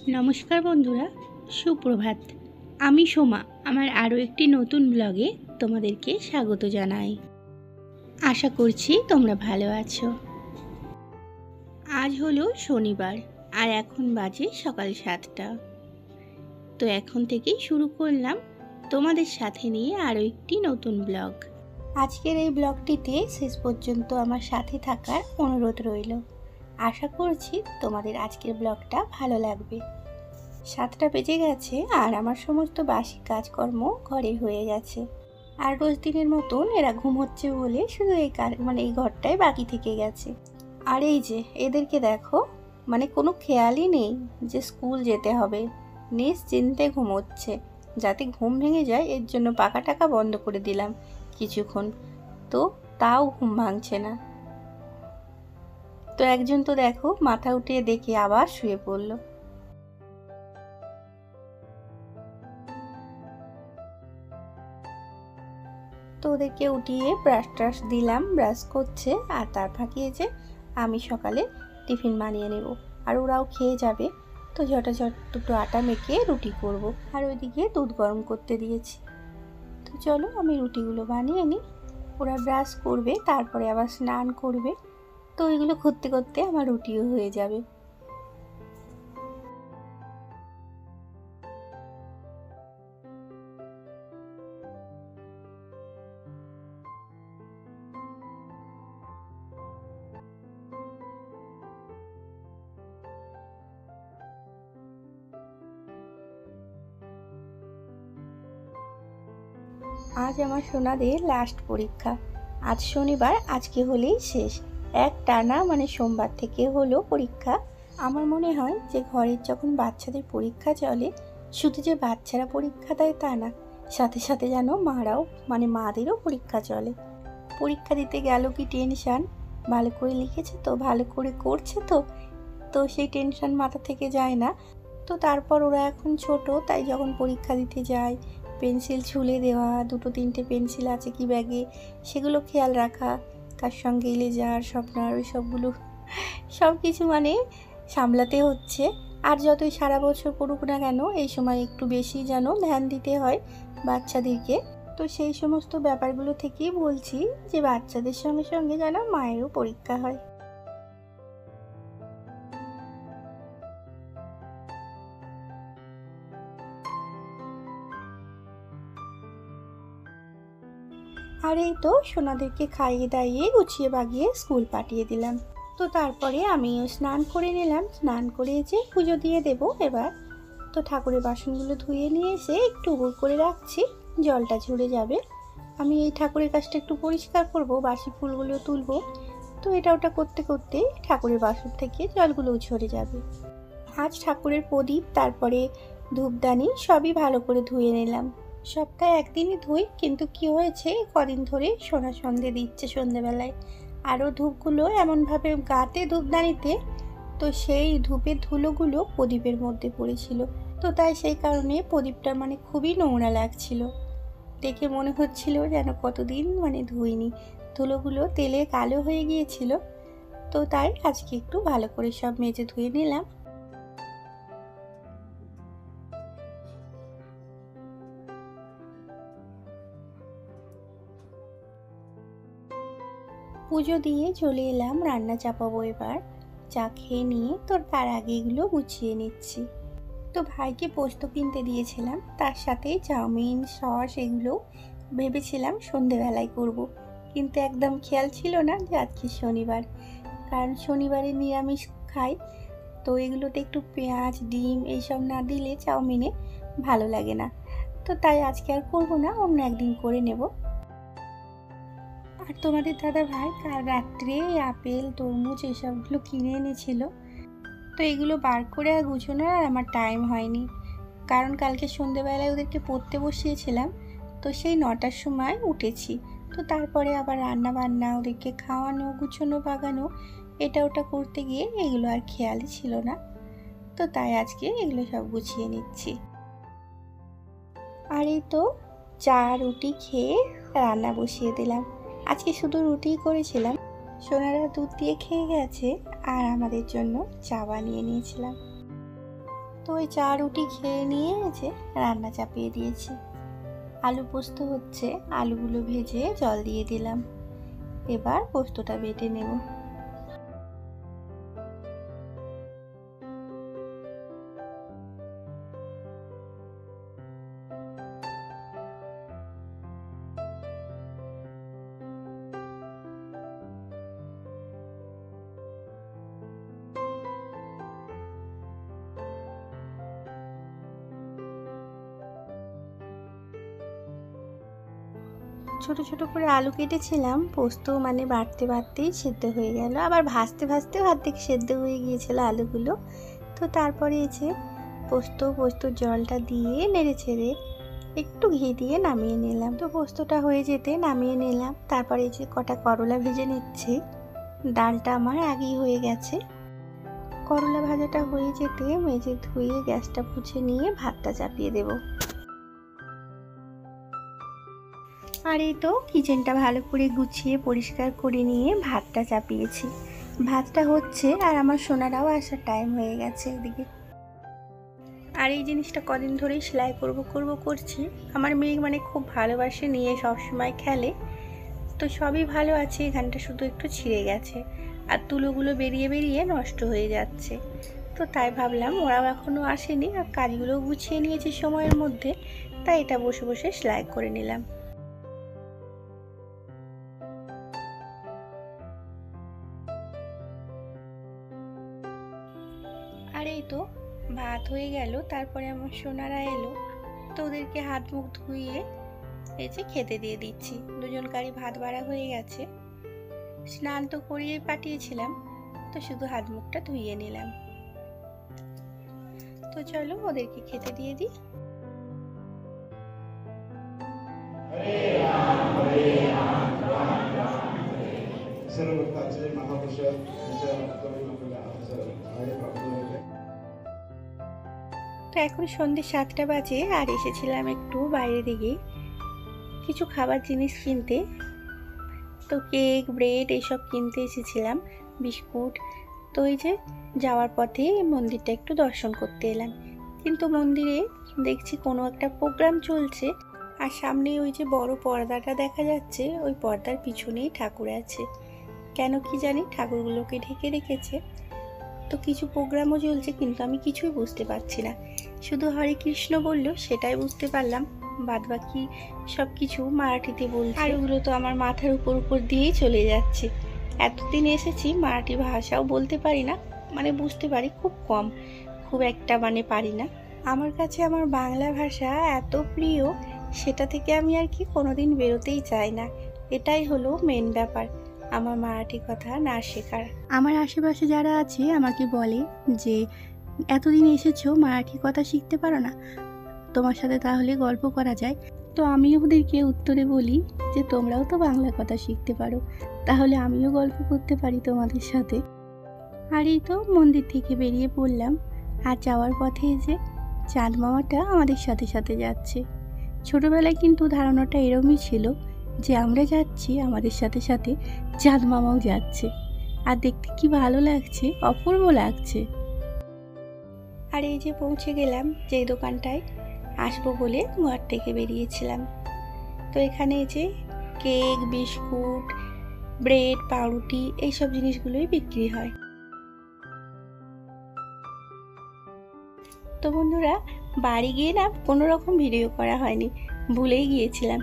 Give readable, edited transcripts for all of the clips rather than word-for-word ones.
নমস্কার বন্ধুরা, সুপ্রভাত। আমি সোমা। আমার আরও একটি নতুন ব্লগে তোমাদেরকে স্বাগত জানাই। আশা করছি তোমরা ভালো আছো। আজ হলো শনিবার আর এখন বাজে সকাল 7টা। তো এখন থেকেই শুরু করলাম তোমাদের সাথে নিয়ে আরও একটি নতুন ব্লগ। আজকের এই ব্লগটিতে শেষ পর্যন্ত আমার সাথে থাকার অনুরোধ রইল। আশা করছি তোমাদের আজকের ব্লগটা ভালো লাগবে। 7টা বেজে গেছে আর আমার সমস্ত বাসি কাজকর্ম ঘরে হয়ে গেছে। আর রোজ দিনের মতন এরা ঘুমোচ্ছে বলে শুধু এই ঘরটাই বাকি থেকে গেছে। আর এই যে এদেরকে দেখো, কোনো খেয়ালই নেই যে স্কুল যেতে হবে। নিশ্চিন্তে ঘুমোচ্ছে। যাতে ঘুম ভেঙে যায় এর জন্য পাখা টাকা বন্ধ করে দিলাম কিছুক্ষণ, তো তাও ঘুম ভাঙছে না। তো একজন তো দেখো মাথা উঠিয়ে দেখে আবার শুয়ে পড়লো। তো ওদেরকে উঠিয়ে ব্রাশ দিলাম, ব্রাশ করছে। আর তার ফাঁকিয়ে যে আমি সকালে টিফিন বানিয়ে নেব আর ওরাও খেয়ে যাবে। তো ঝটাঝট দুটো আটা মেখে রুটি করব। আর ওইদিকে দুধ গরম করতে দিয়েছি। তো চলো আমি রুটিগুলো বানিয়ে নিই। ওরা ব্রাশ করবে, তারপরে আবার স্নান করবে। তো এগুলো করতে করতে আমার রুটিও হয়ে যাবে। আজ আমার সোনাদের লাস্ট পরীক্ষা। আজ শনিবার, আজকে হলেই শেষ। এক টানা সোমবার থেকে হলো পরীক্ষা। আমার মনে হয় যে ঘরের যখন বাচ্চাদের পরীক্ষা চলে, শুধু যে বাচ্চারা পরীক্ষা দেয় তা না, সাথে সাথে যেন মারাও মাদেরও পরীক্ষা চলে। পরীক্ষা দিতে গেল কি টেনশান। ভালো করে লিখেছে তো, ভালো করে করছে তো, তো সেই টেনশান মাথা থেকে যায় না। তো তারপর ওরা এখন ছোট, তাই যখন পরীক্ষা দিতে যায় পেন্সিল ছুলে দেওয়া, দুটো তিনটে পেন্সিল আছে কি ব্যাগে সেগুলো খেয়াল রাখা, কার সঙ্গে ইলেজার স্বপ্নার ওই সবগুলো সব কিছু সামলাতে হচ্ছে। আর যতই সারা বছর পড়ুক না কেন, এই সময় একটু বেশি যেন ধ্যান দিতে হয় বাচ্চাদেরকে। তো সেই সমস্ত ব্যাপারগুলো থেকেই বলছি যে বাচ্চাদের সঙ্গে সঙ্গে যেন মায়েরও পরীক্ষা হয়। আর এই তো সোনাদেরকে খাইয়ে দাইয়ে গুছিয়ে বাগিয়ে স্কুল পাঠিয়ে দিলাম। তো তারপরে আমিও স্নান করে নিলাম। স্নান করে যে পুজো দিয়ে দেব এবার। তো ঠাকুরের বাসনগুলো ধুয়ে নিয়ে এসে একটু উবুর করে রাখছি, জলটা ঝরে যাবে। আমি এই ঠাকুরের কাজটা একটু পরিষ্কার করব, বাসি ফুলগুলো তুলবো। তো এটা ওটা করতে করতে ঠাকুরের বাসন থেকে জলগুলো ঝরে যাবে। আজ ঠাকুরের প্রদীপ, তারপরে ধূপদানি সবই ভালো করে ধুয়ে নিলাম। সপ্তাহে একদিনই ধুই, কিন্তু কি হয়েছে কদিন ধরে সোনা সন্ধে দিচ্ছে সন্ধেবেলায়। আরও ধূপগুলো এমনভাবে গাতে ধূপদানিতে, তো সেই ধূপের ধুলোগুলো প্রদীপের মধ্যে পড়েছিল। তো তাই সেই কারণে প্রদীপটা খুবই নোংরা লাগছিল। দেখে মনে হচ্ছিল যেন কতদিন ধুইনি, ধুলোগুলো তেলে কালো হয়ে গিয়েছিল। তো তাই আজকে একটু ভালো করে সব মেজে ধুয়ে নিলাম। পুজো দিয়ে চলে এলাম, রান্না চাপাবো এবার। চা খেয়ে নিয়ে তার আগে এগুলো গুছিয়ে নিচ্ছি। তো ভাইকে পোস্ত কিনতে দিয়েছিলাম, তার সাথে চাউমিন সস এগুলো ভেবেছিলাম সন্ধেবেলায় করব। কিন্তু একদম খেয়াল ছিল না যে আজকে শনিবার, কারণ শনিবারে নিরামিষ খাই। তো এগুলোতে একটু পেঁয়াজ ডিম এইসব না দিলে চাউমিনে ভালো লাগে না। তো তাই আজকে আর করবো না, অন্য একদিন করে নেব। আর তোমাদের দাদা ভাই কাল রাত্রে আপেল তরমুজ এসবগুলো কিনে এনেছিল। তো এগুলো বার করে আর গুছোনোর আর আমার টাইম হয়নি, কারণ কালকে সন্ধেবেলায় ওদেরকে পড়তে বসিয়েছিলাম। তো সেই 9টার সময় উঠেছি। তো তারপরে আবার রান্না বান্না, ওদেরকে খাওয়ানো গুছোনো বাগানো এটা ওটা করতে গিয়ে এগুলো আর খেয়ালই ছিল না। তো তাই আজকে এগুলো সব গুছিয়ে নিচ্ছি। আর এই তো চা রুটি খেয়ে রান্না বসিয়ে দিলাম। আজকে শুধু রুটিই করেছিলাম, সোনারা দুধ দিয়ে খেয়ে গেছে আর আমাদের জন্য চা বানিয়ে নিয়েছিলাম। তো ওই চা রুটি খেয়ে নিয়ে যে রান্না চাপিয়ে দিয়েছি। আলু পোস্ত হচ্ছে, আলুগুলো ভেজে জল দিয়ে দিলাম। এবার পোস্তটা বেটে নেব। ছোট ছোট করে আলু কেটেছিলাম, পোস্ত মানে বাটতে বাটতেই সেদ্ধ হয়ে গেল, আবার ভাজতে ভাজতেও অর্ধেক সেদ্ধ হয়ে গিয়েছিল আলুগুলো। তো তারপরে এসে পোস্তর জলটা দিয়ে নেড়ে ছেড়ে একটু ঘি দিয়ে নামিয়ে নিলাম। তো পোস্তটা হয়ে যেতে নামিয়ে নিলাম। তারপরে যে কটা করলা ভেজে নিচ্ছি। ডালটা আমার আগেই হয়ে গেছে। করলা ভাজাটা হয়ে যেতে মেজে ধুয়ে গ্যাসটা মুছে নিয়ে ভাতটা চাপিয়ে দেব। আর এই তো কিচেনটা ভালো করে গুছিয়ে পরিষ্কার করে নিয়ে ভাতটা চাপিয়েছি। ভাতটা হচ্ছে আর আমার সোনারাও আসার টাইম হয়ে গেছে এদিকে। আর এই জিনিসটা কদিন ধরেই সেলাই করছি। আমার মেয়ে মানে খুব ভালোবাসে, নিয়ে সবসময় খেলে। তো সবই ভালো আছে, এখানটা শুধু একটু ছিঁড়ে গেছে আর তুলোগুলো বেরিয়ে বেরিয়ে নষ্ট হয়ে যাচ্ছে। তো তাই ভাবলাম ওরাও এখনও আসেনি আর কাজগুলো গুছিয়ে নিয়েছি সময়ের মধ্যে, তাই এটা বসে বসে সেলাই করে নিলাম। আর এই তো ভাত হয়ে গেল। তারপরে আমার সোনারা এলো, তো ওদেরকে হাত মুখ ধুইয়ে এই যে খেতে দিয়ে দিচ্ছি। দুজনকারই ভাত বাড়া হয়ে গেছে। স্নান তো করিয়েই পাঠিয়েছিলাম, তো শুধু হাত মুখটা ধুইয়ে নিলাম। তো চলো ওদেরকে খেতে দিয়ে দিই। তো এখন সন্ধ্যে 7টা বাজে আর এসেছিলাম একটু বাইরে দিকে কিছু খাবার জিনিস কিনতে। তো কেক, ব্রেড এইসব কিনতে এসেছিলাম, বিস্কুট। তো এই যে যাওয়ার পথে মন্দিরটা একটু দর্শন করতে এলাম, কিন্তু মন্দিরে দেখছি কোনো একটা প্রোগ্রাম চলছে আর সামনে ওই যে বড় পর্দাটা দেখা যাচ্ছে, ওই পর্দার পিছনেই ঠাকুর আছে। কেন কি জানি ঠাকুরগুলোকে ঢেকে রেখেছে। তো কিছু প্রোগ্রামও চলছে, কিন্তু আমি কিছুই বুঝতে পারছি না। শুধু হরে কৃষ্ণ বললো, সেটাই বুঝতে পারলাম, বাদ বাকি সব কিছু মারাঠিতে বলছে। আর ওগুলো তো আমার মাথার উপর দিয়েই চলে যাচ্ছে। এতদিন এসেছি, মারাঠি ভাষাও বলতে পারি না, মানে বুঝতে পারি খুব কম, খুব একটা মানে পারি না। আমার কাছে আমার বাংলা ভাষা এত প্রিয়, সেটা থেকে আমি আর কি কোনোদিন বেরোতেই চাই না। এটাই হলো মেন ব্যাপার, আমার মারাঠি কথা না শেখার। আমার আশেপাশে যারা আছে আমাকে বলে যে এতদিন এসেছো, মারাঠি কথা শিখতে পারো না, তোমার সাথে তাহলে গল্প করা যায়। তো আমি ওদেরকে উত্তরে বলি যে তোমরাও তো বাংলা কথা শিখতে পারো, তাহলে আমিও গল্প করতে পারি তোমাদের সাথে। আর এই তো মন্দির থেকে বেরিয়ে পড়লাম। আর যাওয়ার পথে যে চাঁদ মামাটা আমাদের সাথে সাথে যাচ্ছে। ছোটবেলায় কিন্তু ধারণাটা এরমই ছিল যে আমরা যাচ্ছি, আমাদের সাথে সাথে চাঁদ মামাও যাচ্ছে। আর দেখতে কি ভালো লাগছে, অপূর্ব লাগছে। আর এই যে পৌঁছে গেলাম যেই দোকানটায় আসবো বলে ঘর থেকে বেরিয়েছিলাম। তো এখানে এই যে কেক, বিস্কুট, ব্রেড, পাউরুটি এইসব জিনিসগুলোই বিক্রি হয়। তো বন্ধুরা, বাড়ি গিয়ে না কোনো রকম ভিডিও করা হয়নি, ভুলেই গিয়েছিলাম।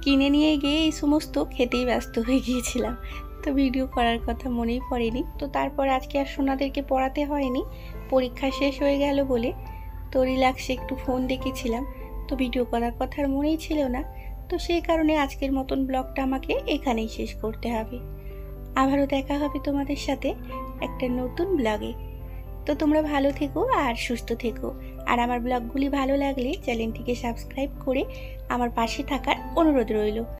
কিনে নিয়ে গিয়ে এই সমস্ত খেতেই ব্যস্ত হয়ে গিয়েছিলাম, তো ভিডিও করার কথা মনেই পড়েনি। তো তারপর আজকে আর সোনাদেরকে পড়াতে হয়নি, পরীক্ষা শেষ হয়ে গেল বলে তো রিল্যাক্সে একটু ফোন দেখেছিলাম। তো ভিডিও করার কথা আর মনেই ছিল না। তো সেই কারণে আজকের মতন ব্লগটা আমাকে এখানেই শেষ করতে হবে। আবারও দেখা হবে তোমাদের সাথে একটা নতুন ব্লগে। তো তোমরা ভালো থেকো আর সুস্থ থেকো। আর আমার ব্লগগুলি ভালো লাগলে চ্যানেলটিকে সাবস্ক্রাইব করে আমার পাশে থাকার অনুরোধ রইল।